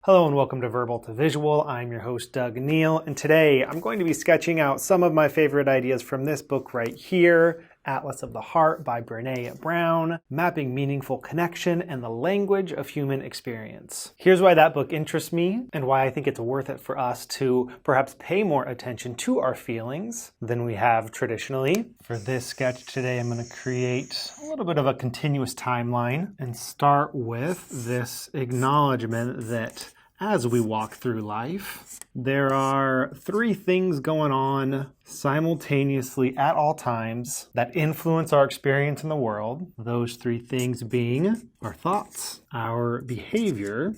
Hello and welcome to Verbal to Visual. I'm your host, Doug Neill, and today I'm going to be sketching out some of my favorite ideas from this book right here, Atlas of the Heart by Brené Brown, Mapping Meaningful Connection and the Language of Human Experience. Here's why that book interests me and why I think it's worth it for us to perhaps pay more attention to our feelings than we have traditionally. For this sketch today, I'm going to create a little bit of a continuous timeline and start with this acknowledgement that as we walk through life, there are three things going on simultaneously at all times that influence our experience in the world. Those three things being our thoughts, our behavior,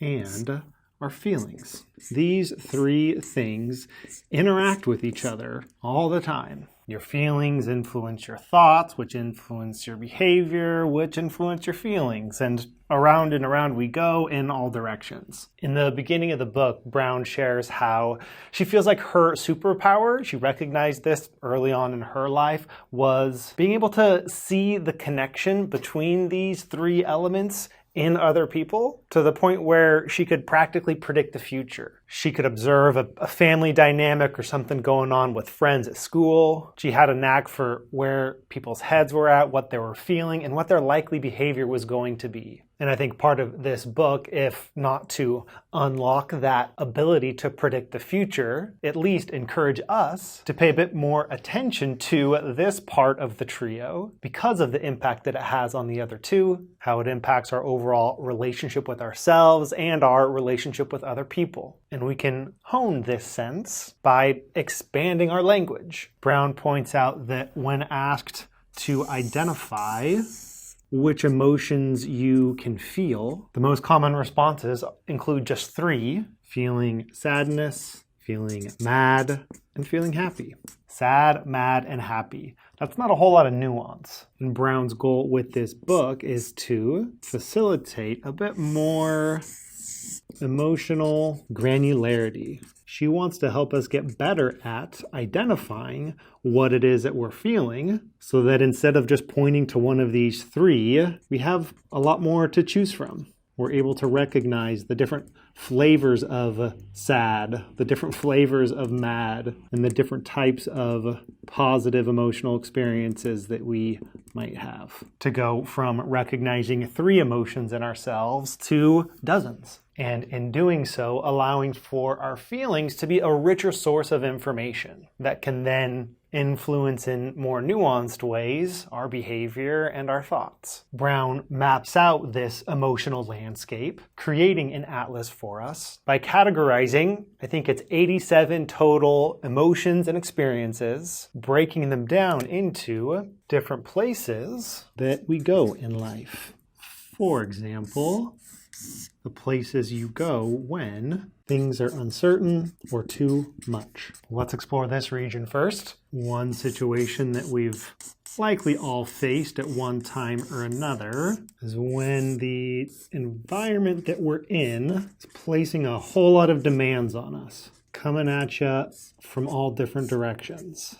and our feelings. These three things interact with each other all the time. Your feelings influence your thoughts, which influence your behavior, which influence your feelings, and around we go in all directions. In the beginning of the book, Brown shares how she feels like her superpower, she recognized this early on in her life, was being able to see the connection between these three elements in other people to the point where she could practically predict the future. She could observe a family dynamic or something going on with friends at school. She had a knack for where people's heads were at, what they were feeling, and what their likely behavior was going to be. And I think part of this book, if not to unlock that ability to predict the future, at least encourage us to pay a bit more attention to this part of the trio because of the impact that it has on the other two, how it impacts our overall relationship with ourselves and our relationship with other people. And we can hone this sense by expanding our language. Brown points out that when asked to identify which emotions you can feel, the most common responses include just three: feeling sadness, feeling mad, and feeling happy. Sad, mad, and happy. That's not a whole lot of nuance. And Brown's goal with this book is to facilitate a bit more emotional granularity. She wants to help us get better at identifying what it is that we're feeling so that instead of just pointing to one of these three, we have a lot more to choose from. We're able to recognize the different flavors of sad, the different flavors of mad, and the different types of positive emotional experiences that we might have. To go from recognizing three emotions in ourselves to dozens. And in doing so, allowing for our feelings to be a richer source of information that can then influence in more nuanced ways our behavior and our thoughts. Brown maps out this emotional landscape, creating an atlas for us by categorizing, I think it's 87 total emotions and experiences, breaking them down into different places that we go in life. For example, the places you go when things are uncertain or too much. Let's explore this region first. One situation that we've likely all faced at one time or another is when the environment that we're in is placing a whole lot of demands on us, coming at you from all different directions.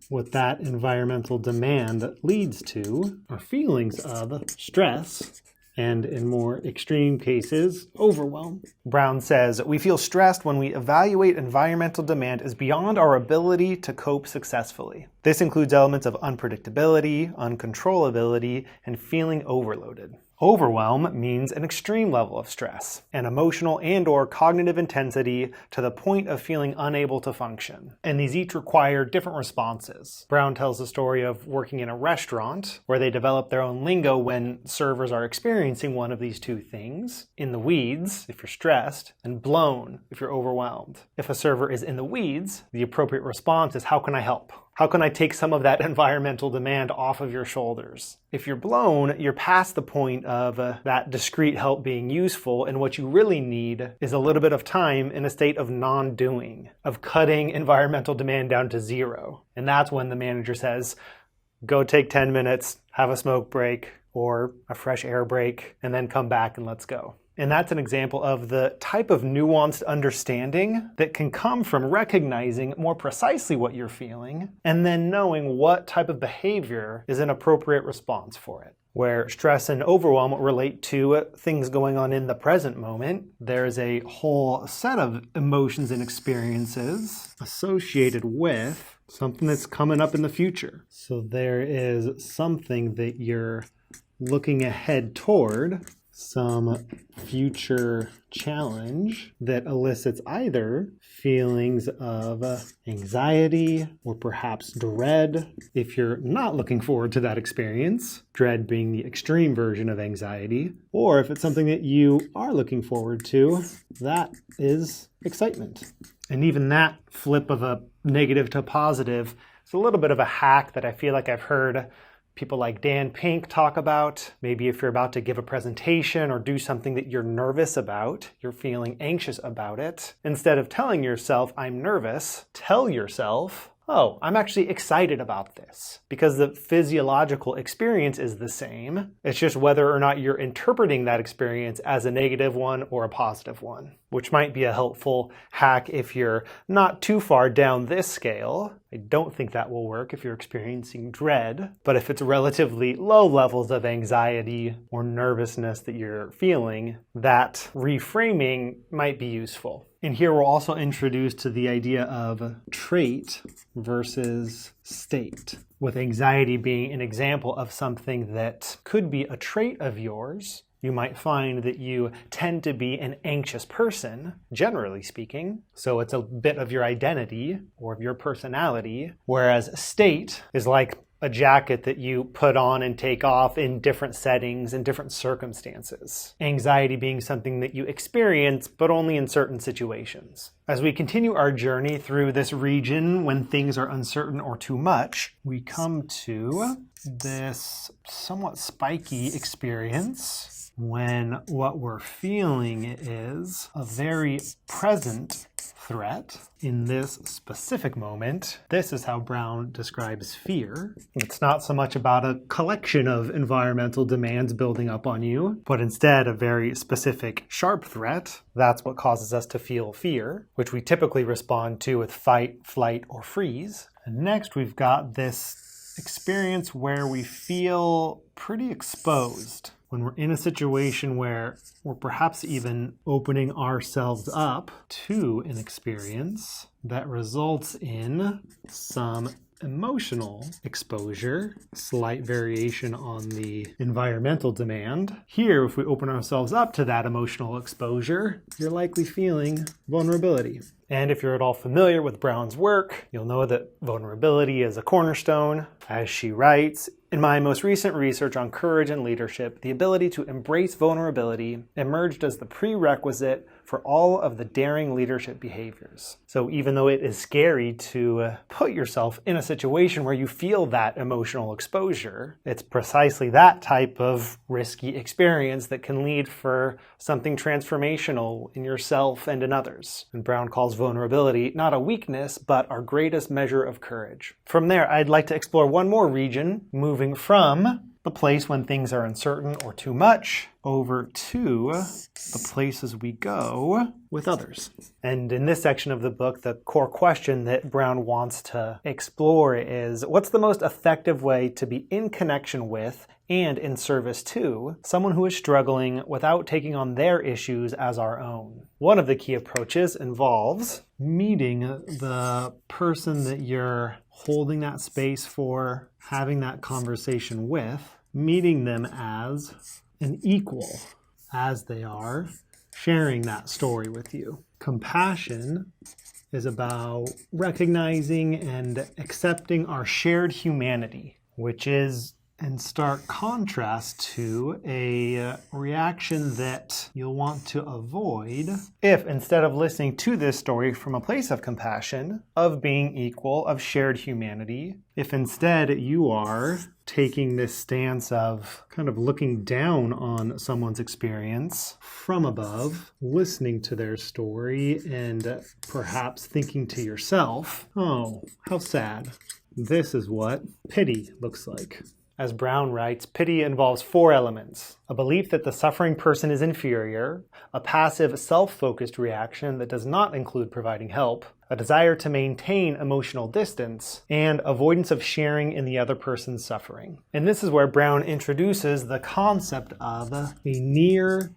What that environmental demand leads to are feelings of stress, and in more extreme cases, overwhelm. Brown says, we feel stressed when we evaluate environmental demand as beyond our ability to cope successfully. This includes elements of unpredictability, uncontrollability, and feeling overloaded. Overwhelm means an extreme level of stress, an emotional and/or cognitive intensity to the point of feeling unable to function. And these each require different responses. Brown tells the story of working in a restaurant where they develop their own lingo when servers are experiencing one of these two things: in the weeds, if you're stressed, and blown, if you're overwhelmed. If a server is in the weeds, the appropriate response is, how can I help? How can I take some of that environmental demand off of your shoulders? If you're blown, you're past the point of that discrete help being useful, and what you really need is a little bit of time in a state of non-doing, of cutting environmental demand down to zero. And that's when the manager says, go take 10 minutes, have a smoke break, or a fresh air break, and then come back and let's go. And that's an example of the type of nuanced understanding that can come from recognizing more precisely what you're feeling and then knowing what type of behavior is an appropriate response for it. where stress and overwhelm relate to things going on in the present moment, there's a whole set of emotions and experiences associated with something that's coming up in the future. So there is something that you're looking ahead toward, some future challenge that elicits either feelings of anxiety or perhaps dread. If you're not looking forward to that experience, dread being the extreme version of anxiety, or if it's something that you are looking forward to, that is excitement. And even that flip of a negative to positive is a little bit of a hack that I feel like I've heard people like Dan Pink talk about. Maybe if you're about to give a presentation or do something that you're nervous about, you're feeling anxious about it, instead of telling yourself, I'm nervous, tell yourself, oh, I'm actually excited about this. Because the physiological experience is the same. It's just whether or not you're interpreting that experience as a negative one or a positive one, which might be a helpful hack if you're not too far down this scale. I don't think that will work if you're experiencing dread, but if it's relatively low levels of anxiety or nervousness that you're feeling, that reframing might be useful. And here we're also introduced to the idea of trait versus state, with anxiety being an example of something that could be a trait of yours. You might find that you tend to be an anxious person, generally speaking, so it's a bit of your identity or of your personality, whereas state is like a jacket that you put on and take off in different settings and different circumstances. Anxiety being something that you experience, but only in certain situations. As we continue our journey through this region when things are uncertain or too much, we come to this somewhat spiky experience when what we're feeling is a very present threat in this specific moment. This is how Brown describes fear. It's not so much about a collection of environmental demands building up on you, but instead a very specific, sharp threat. That's what causes us to feel fear, which we typically respond to with fight, flight, or freeze. And next we've got this experience where we feel pretty exposed. When we're in a situation where we're perhaps even opening ourselves up to an experience that results in some emotional exposure, slight variation on the environmental demand. Here, if we open ourselves up to that emotional exposure, you're likely feeling vulnerability. And if you're at all familiar with Brown's work, you'll know that vulnerability is a cornerstone. As she writes, in my most recent research on courage and leadership, the ability to embrace vulnerability emerged as the prerequisite for all of the daring leadership behaviors. So even though it is scary to put yourself in a situation where you feel that emotional exposure, it's precisely that type of risky experience that can lead for something transformational in yourself and in others. And Brown calls vulnerability not a weakness, but our greatest measure of courage. From there, I'd like to explore one more region, moving from the place when things are uncertain or too much over to the places we go with others. And in this section of the book, the core question that Brown wants to explore is, what's the most effective way to be in connection with and in service to someone who is struggling without taking on their issues as our own? One of the key approaches involves meeting the person that you're holding that space for, having that conversation with, meeting them as an equal, as they are, sharing that story with you. Compassion is about recognizing and accepting our shared humanity, which is in stark contrast to a reaction that you'll want to avoid if, instead of listening to this story from a place of compassion, of being equal, of shared humanity, if instead you are taking this stance of kind of looking down on someone's experience from above, listening to their story, and perhaps thinking to yourself, oh, how sad. This is what pity looks like. As Brown writes, pity involves 4 elements: a belief that the suffering person is inferior, a passive, self-focused reaction that does not include providing help, a desire to maintain emotional distance, and avoidance of sharing in the other person's suffering. And this is where Brown introduces the concept of a near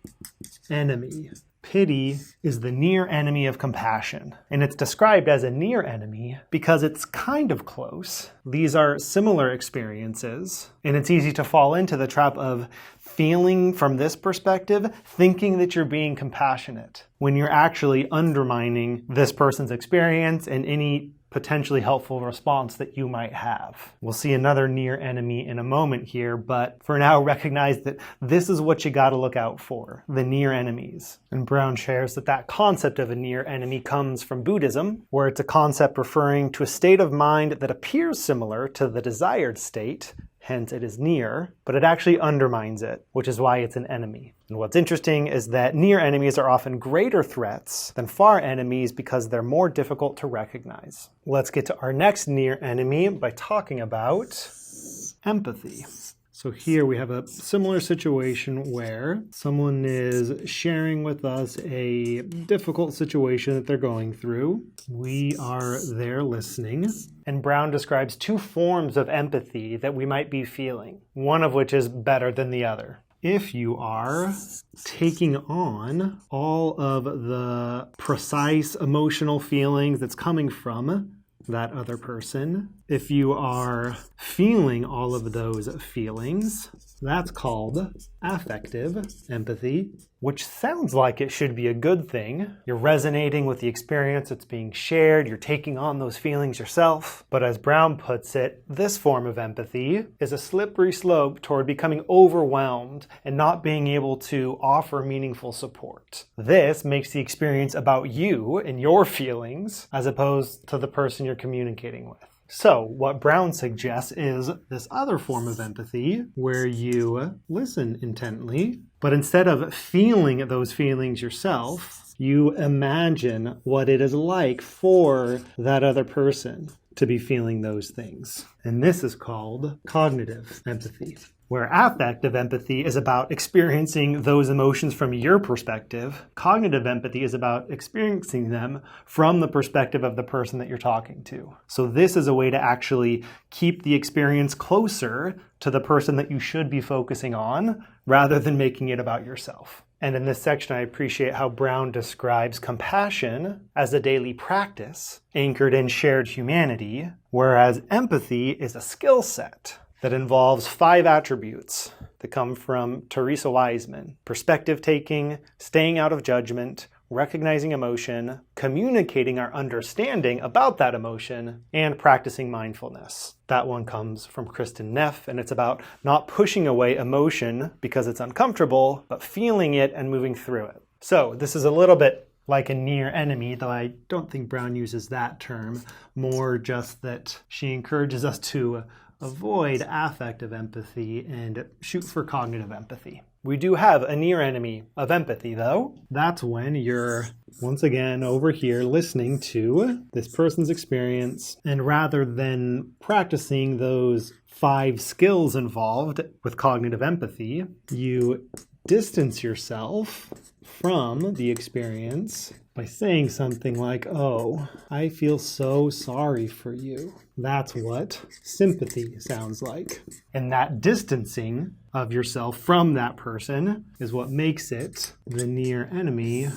enemy. Pity is the near enemy of compassion, and it's described as a near enemy because it's kind of close. These are similar experiences, and it's easy to fall into the trap of feeling from this perspective, thinking that you're being compassionate, when you're actually undermining this person's experience and any potentially helpful response that you might have. We'll see another near enemy in a moment here, but for now recognize that this is what you got to look out for, the near enemies. And Brown shares that that concept of a near enemy comes from Buddhism, where it's a concept referring to a state of mind that appears similar to the desired state, hence it is near, but it actually undermines it, which is why it's an enemy. And what's interesting is that near enemies are often greater threats than far enemies because they're more difficult to recognize. Let's get to our next near enemy by talking about empathy. So here we have a similar situation where someone is sharing with us a difficult situation that they're going through. We are there listening. And Brown describes 2 forms of empathy that we might be feeling, one of which is better than the other. If you are taking on all of the precise emotional feelings that's coming from that other person, if you are feeling all of those feelings, that's called affective empathy, which sounds like it should be a good thing. You're resonating with the experience that's being shared, you're taking on those feelings yourself. But as Brown puts it, this form of empathy is a slippery slope toward becoming overwhelmed and not being able to offer meaningful support. This makes the experience about you and your feelings as opposed to the person you're communicating with. So what Brown suggests is this other form of empathy where you listen intently, but instead of feeling those feelings yourself, you imagine what it is like for that other person to be feeling those things. And this is called cognitive empathy, where affective empathy is about experiencing those emotions from your perspective. Cognitive empathy is about experiencing them from the perspective of the person that you're talking to. So this is a way to actually keep the experience closer to the person that you should be focusing on, rather than making it about yourself. And in this section, I appreciate how Brown describes compassion as a daily practice anchored in shared humanity, whereas empathy is a skill set that involves 5 attributes that come from Teresa Wiseman: perspective taking, staying out of judgment, recognizing emotion, communicating our understanding about that emotion, and practicing mindfulness. That one comes from Kristen Neff, and it's about not pushing away emotion because it's uncomfortable, but feeling it and moving through it. So this is a little bit like a near enemy, though I don't think Brown uses that term, more just that she encourages us to avoid affective empathy and shoot for cognitive empathy. We do have a near enemy of empathy, though. That's when you're, once again, over here listening to this person's experience, and rather than practicing those 5 skills involved with cognitive empathy, you distance yourself from the experience by saying something like, "Oh, I feel so sorry for you." That's what sympathy sounds like. And that distancing of yourself from that person is what makes it the near enemy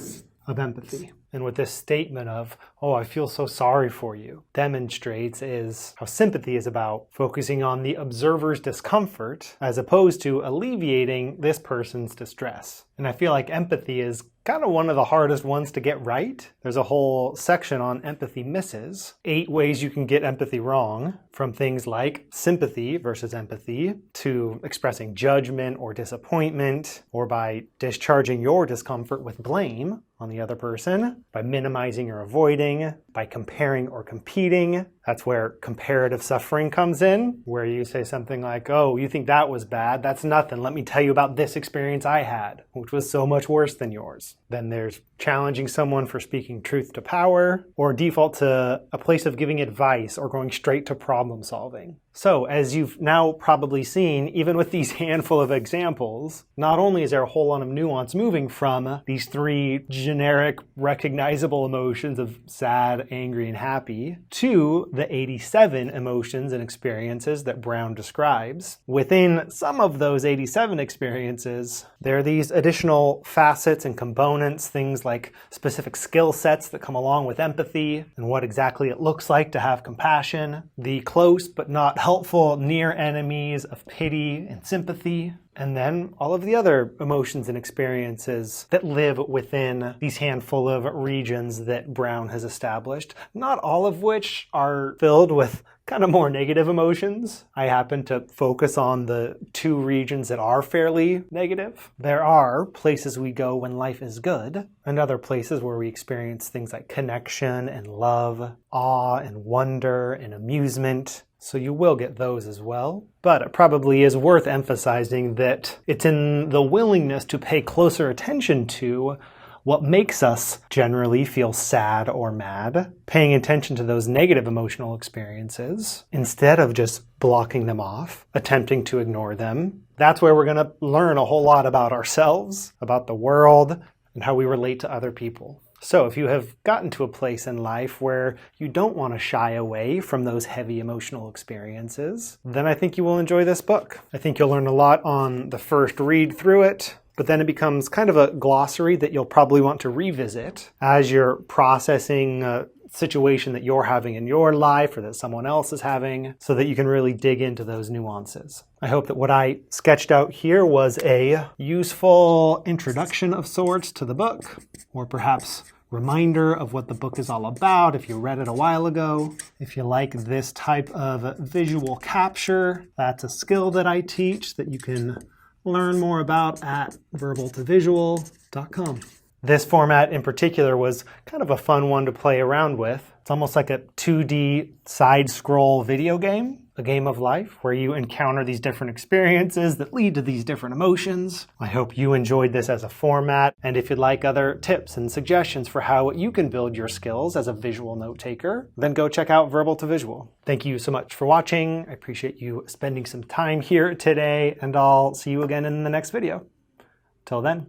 of empathy. And what this statement of, "Oh, I feel so sorry for you," demonstrates is how sympathy is about focusing on the observer's discomfort as opposed to alleviating this person's distress. And I feel like empathy is kind of one of the hardest ones to get right. There's a whole section on empathy misses, 8 ways you can get empathy wrong, from things like sympathy versus empathy to expressing judgment or disappointment, or by discharging your discomfort with blame on the other person, by minimizing or avoiding, by comparing or competing. That's where comparative suffering comes in, where you say something like, oh, you think that was bad? That's nothing. Let me tell you about this experience I had, which was so much worse than yours. Then there's challenging someone for speaking truth to power, or default to a place of giving advice or going straight to problem solving. So, as you've now probably seen, even with these handful of examples, not only is there a whole lot of nuance moving from these three generic, recognizable emotions of sad, angry, and happy to the 87 emotions and experiences that Brown describes. Within some of those 87 experiences, there are these additional facets and components, things like specific skill sets that come along with empathy and what exactly it looks like to have compassion, the close but not helpful near enemies of pity and sympathy, and then all of the other emotions and experiences that live within these handful of regions that Brown has established, not all of which are filled with kind of more negative emotions. I happen to focus on the two regions that are fairly negative. There are places we go when life is good, and other places where we experience things like connection and love, awe and wonder and amusement. So you will get those as well. But it probably is worth emphasizing that it's in the willingness to pay closer attention to what makes us generally feel sad or mad, paying attention to those negative emotional experiences instead of just blocking them off, attempting to ignore them. That's where we're going to learn a whole lot about ourselves, about the world, and how we relate to other people. So if you have gotten to a place in life where you don't want to shy away from those heavy emotional experiences, then I think you will enjoy this book. I think you'll learn a lot on the first read through it, but then it becomes kind of a glossary that you'll probably want to revisit as you're processing a situation that you're having in your life or that someone else is having, so that you can really dig into those nuances. I hope that what I sketched out here was a useful introduction of sorts to the book, or perhaps reminder of what the book is all about if you read it a while ago. If you like this type of visual capture, that's a skill that I teach that you can learn more about at verbaltovisual.com. This format in particular was kind of a fun one to play around with. It's almost like a 2D side-scroll video game, a game of life, where you encounter these different experiences that lead to these different emotions. I hope you enjoyed this as a format, and if you'd like other tips and suggestions for how you can build your skills as a visual note taker, then go check out Verbal to Visual. Thank you so much for watching. I appreciate you spending some time here today, and I'll see you again in the next video. Till then.